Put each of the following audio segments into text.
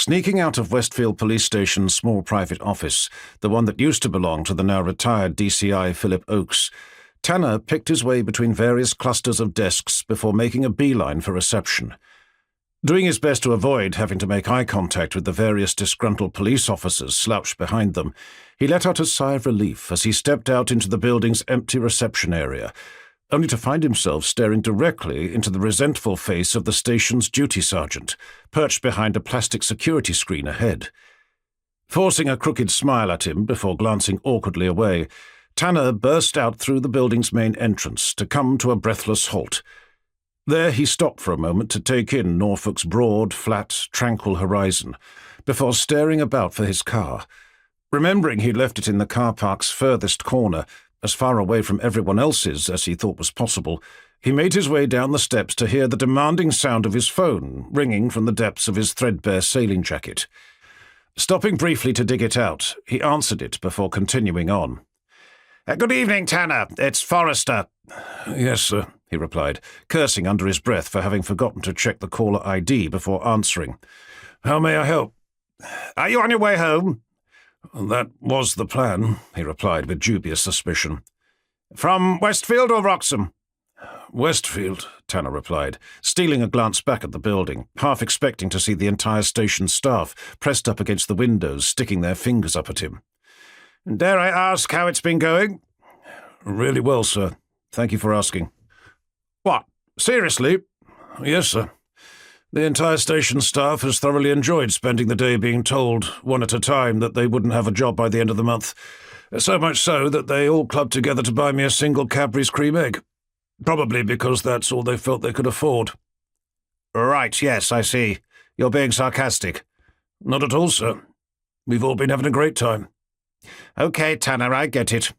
Sneaking out of Westfield Police Station's small private office, the one that used to belong to the now retired DCI Philip Oakes, Tanner picked his way between various clusters of desks before making a beeline for reception. Doing his best to avoid having to make eye contact with the various disgruntled police officers slouched behind them, he let out a sigh of relief as he stepped out into the building's empty reception area, only to find himself staring directly into the resentful face of the station's duty sergeant, perched behind a plastic security screen ahead. Forcing a crooked smile at him before glancing awkwardly away, Tanner burst out through the building's main entrance to come to a breathless halt. There he stopped for a moment to take in Norfolk's broad, flat, tranquil horizon, before staring about for his car. Remembering he'd left it in the car park's furthest corner, as far away from everyone else's as he thought was possible, he made his way down the steps to hear the demanding sound of his phone ringing from the depths of his threadbare sailing jacket. Stopping briefly to dig it out, he answered it before continuing on. Good evening, Tanner. It's Forrester. Yes, sir, he replied, cursing under his breath for having forgotten to check the caller ID before answering. How may I help? Are you on your way home? That was the plan, he replied with dubious suspicion. From Westfield or Wroxham? Westfield, Tanner replied, stealing a glance back at the building, half expecting to see the entire station staff pressed up against the windows, sticking their fingers up at him. Dare I ask how it's been going? Really well, sir. Thank you for asking. What? Seriously? Yes, sir. The entire station staff has thoroughly enjoyed spending the day being told, one at a time, that they wouldn't have a job by the end of the month. So much so that they all clubbed together to buy me a single Cadbury's cream egg. Probably because that's all they felt they could afford. Right, yes, I see. You're being sarcastic. Not at all, sir. We've all been having a great time. Okay, Tanner, I get it.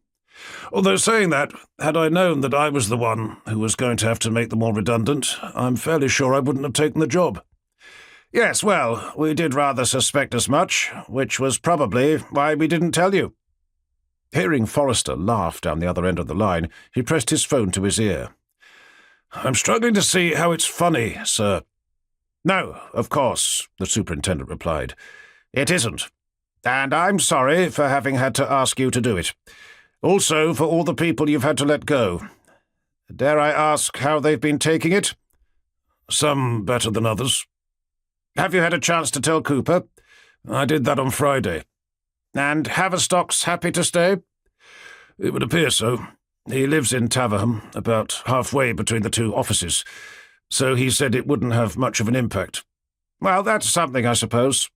Although saying that, had I known that I was the one who was going to have to make them all redundant, I'm fairly sure I wouldn't have taken the job. Yes, well, we did rather suspect as much, which was probably why we didn't tell you. Hearing Forrester laugh down the other end of the line, he pressed his phone to his ear. I'm struggling to see how it's funny, sir. No, of course, the superintendent replied. It isn't. And I'm sorry for having had to ask you to do it. Also for all the people you've had to let go. Dare I ask how they've been taking it? Some better than others. Have you had a chance to tell Cooper? I did that on Friday. And Haverstock's happy to stay? It would appear so. He lives in Taverham, about halfway between the two offices, so he said it wouldn't have much of an impact. Well, that's something, I suppose.